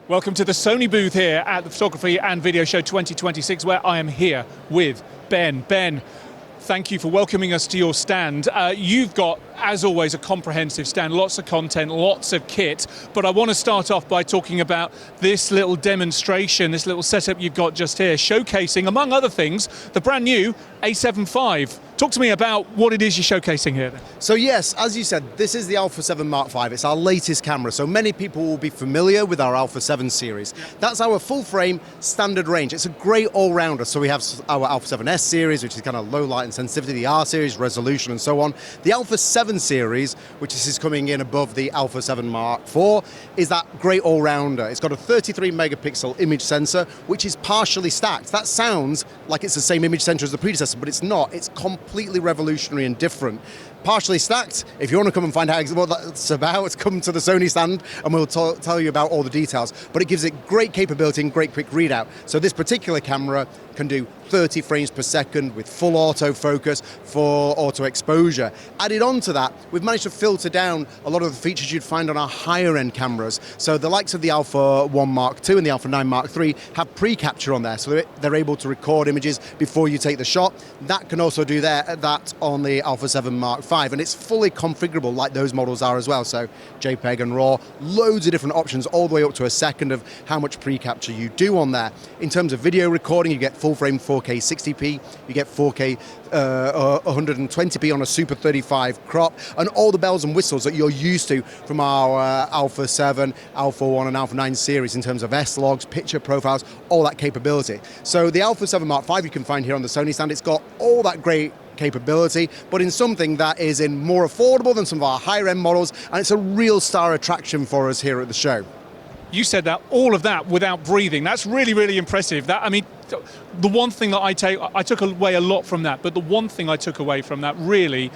Welcome to the Sony booth here at the Photography and Video Show 2026, where I am here with Ben. Ben, thank you for welcoming us to your stand. You've got, as always, a comprehensive stand, lots of content, lots of kit, but I want to start off by talking about this little demonstration, this little setup you've got just here, showcasing, among other things, the brand new A7 IV. Talk to me about what it is you're showcasing here then. So yes, as you said, this is the Alpha 7 Mark V. It's our latest camera, so many people will be familiar with our Alpha 7 series. Yeah. That's our full frame standard range. It's a great all-rounder. So we have our Alpha 7S series, which is kind of low light and sensitivity, the R series, resolution and so on. The Alpha 7 series, which is coming in above the Alpha 7 Mark IV, is that great all-rounder. It's got a 33 megapixel image sensor, which is partially stacked. That sounds like it's the same image sensor as the predecessor, but it's not. It's completely revolutionary and different. Partially stacked. If you want to come and find out what that's about, come to the Sony stand and we'll tell you about all the details. But it gives it great capability and great quick readout. So this particular camera can do 30 frames per second with full autofocus for auto exposure. Added on to that, we've managed to filter down a lot of the features you'd find on our higher end cameras. So the likes of the Alpha 1 Mark II and the Alpha 9 Mark III have pre-capture on there, so they're able to record images before you take the shot. That can also do that on the Alpha 7 Mark V, and it's fully configurable like those models are as well. So JPEG and RAW, loads of different options, all the way up to a second of how much pre-capture you do on there. In terms of video recording, you get full frame 4K 60p, you get 4K 120p on a Super 35 crop, and all the bells and whistles that you're used to from our Alpha 7, Alpha 1 and Alpha 9 series in terms of S-logs, picture profiles, all that capability. So the Alpha 7 Mark V you can find here on the Sony stand. It's got all that great capability, but in something that is in more affordable than some of our higher end models, and it's a real star attraction for us here at the show. You said that, all of that without breathing. That's really, really impressive. That, I mean, the one thing that I took away a lot from that, but the one thing I took away from that really,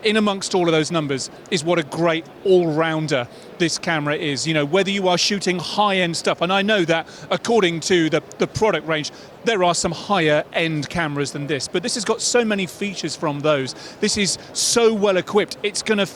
in amongst all of those numbers, is what a great all-rounder this camera is. You know, whether you are shooting high-end stuff, and I know that according to the product range, there are some higher-end cameras than this, but this has got so many features from those. This is so well equipped. It's gonna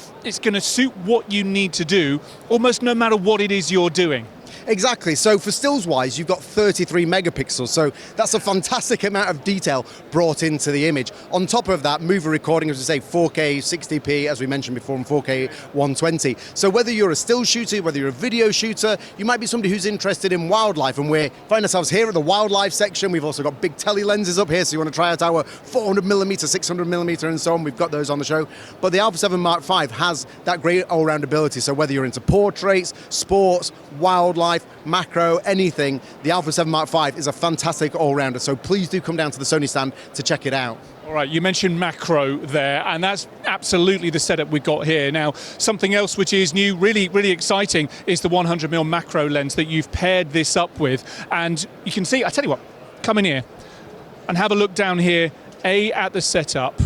suit what you need to do, almost no matter what it is you're doing. Exactly, so for stills wise, you've got 33 megapixels, so that's a fantastic amount of detail brought into the image. On top of that, movie recording, as we say, 4K 60p, as we mentioned before, and 4K 120. So whether you're a still shooter, whether you're a video shooter, you might be somebody who's interested in wildlife, and we find ourselves here at the wildlife section. We've also got big tele lenses up here, so you want to try out our 400mm, 600mm and so on, we've got those on the show. But the Alpha 7 Mark V has that great all-round ability, so whether you're into portraits, sports, wildlife, macro, anything, the Alpha 7 Mark V is a fantastic all-rounder, so please do come down to the Sony stand to check it out. All right, you mentioned macro there, and that's absolutely the setup we've got here. Now, something else which is new, really, really exciting, is the 100mm macro lens that you've paired this up with. And you can see, I tell you what, come in here and have a look down here, at the setup.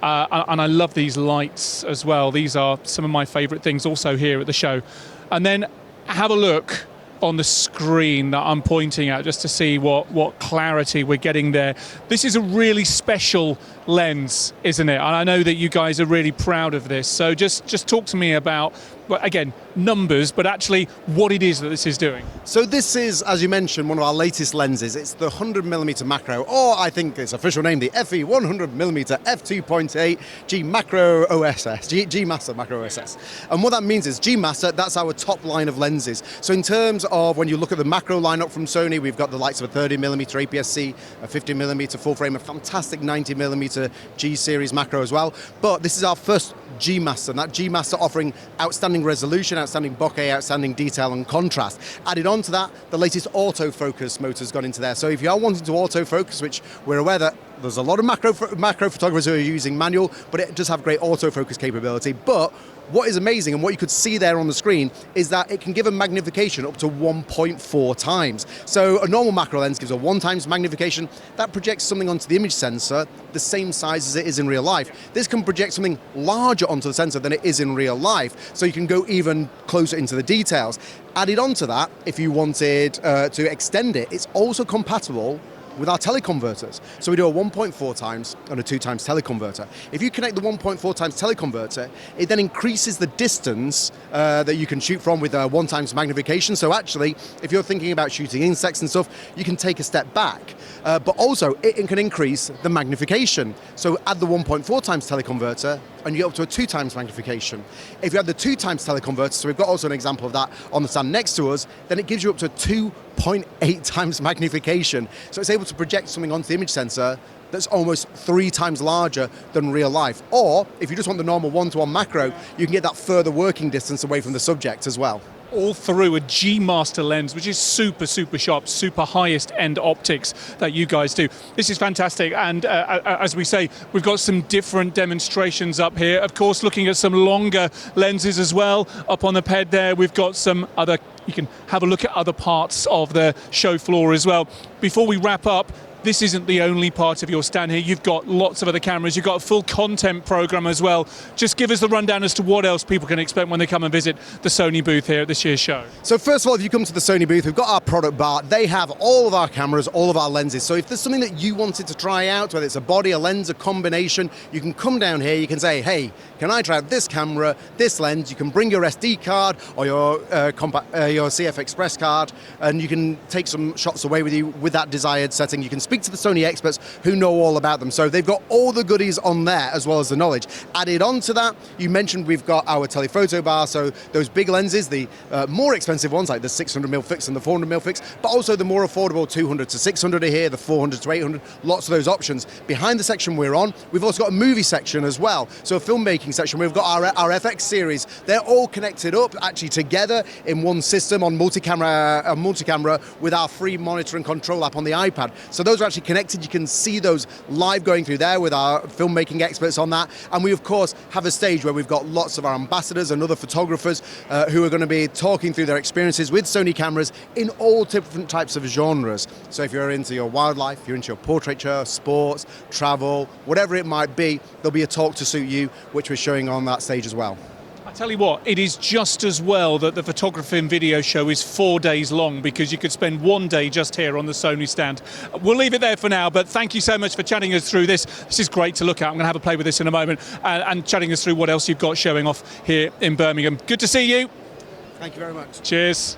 And I love these lights as well. These are some of my favorite things also here at the show. And then have a look on the screen that I'm pointing at just to see what clarity we're getting there. This is a really special lens, isn't it? And I know that you guys are really proud of this. So just talk to me about, well, again, numbers, but actually what it is that this is doing. So this is, as you mentioned, one of our latest lenses. It's the 100mm macro, or I think its official name, the FE 100mm f2.8 G Macro OSS, G Master Macro OSS. And what that means is G Master, that's our top line of lenses. So in terms of when you look at the macro lineup from Sony, we've got the likes of a 30mm APS-C, a 50mm full frame, a fantastic 90mm G series macro as well. But this is our first G Master, and that G Master offering outstanding resolution, outstanding bokeh, outstanding detail and contrast. Added on to that, the latest autofocus motor's gone into there. So if you are wanting to autofocus, which we're aware that there's a lot of macro photographers who are using manual, but it does have great autofocus capability. But what is amazing, and what you could see there on the screen, is that it can give a magnification up to 1.4 times. So a normal macro lens gives a 1 times magnification. That projects something onto the image sensor the same size as it is in real life. This can project something larger onto the sensor than it is in real life, so you can go even closer into the details. Added on to that, if you wanted to extend it, it's also compatible with our teleconverters. So we do a 1.4 times and a 2 times teleconverter. If you connect the 1.4 times teleconverter, it then increases the distance that you can shoot from with 1 times magnification. So actually, if you're thinking about shooting insects and stuff, you can take a step back. But also, it can increase the magnification. So add the 1.4 times teleconverter, and you get up to a 2 times magnification. If you add the 2 times teleconverter, so we've got also an example of that on the stand next to us, then it gives you up to 2.8 times magnification. So it's able to project something onto the image sensor that's almost 3 times larger than real life. Or if you just want the normal 1-to-1 macro, you can get that further working distance away from the subject as well. All through a G Master lens, which is super sharp, super highest end optics that you guys do. This is fantastic, and as we say, we've got some different demonstrations up here. Of course, looking at some longer lenses as well. Up on the ped there, we've got some other, you can have a look at other parts of the show floor as well. Before we wrap up, this isn't the only part of your stand here. You've got lots of other cameras. You've got a full content program as well. Just give us the rundown as to what else people can expect when they come and visit the Sony booth here at this year's show. So first of all, if you come to the Sony booth, we've got our product bar. They have all of our cameras, all of our lenses. So if there's something that you wanted to try out, whether it's a body, a lens, a combination, you can come down here. You can say, hey, can I try out this camera, this lens? You can bring your SD card or your CF Express card, and you can take some shots away with you with that desired setting. You can speak to the Sony experts who know all about them. So they've got all the goodies on there as well as the knowledge. Added on to that, you mentioned we've got our telephoto bar, so those big lenses, the more expensive ones like the 600mm fix and the 400mm fix, but also the more affordable 200 to 600 are here, the 400 to 800, lots of those options. Behind the section we're on, we've also got a movie section as well. So a filmmaking section, we've got our FX series. They're all connected up actually together in one system on multi-camera with our free monitor and control app on the iPad. So those are actually connected. You can see those live going through there with our filmmaking experts on that. And we, of course, have a stage where we've got lots of our ambassadors and other photographers who are going to be talking through their experiences with Sony cameras in all different types of genres. So if you're into your wildlife, you're into your portraiture, sports, travel, whatever it might be, there'll be a talk to suit you, which we're showing on that stage as well. I tell you what, it is just as well that the photography and video show is 4 days long, because you could spend 1 day just here on the Sony stand. We'll leave it there for now, but thank you so much for chatting us through this. This is great to look at. I'm going to have a play with this in a moment, and chatting us through what else you've got showing off here in Birmingham. Good to see you. Thank you very much. Cheers.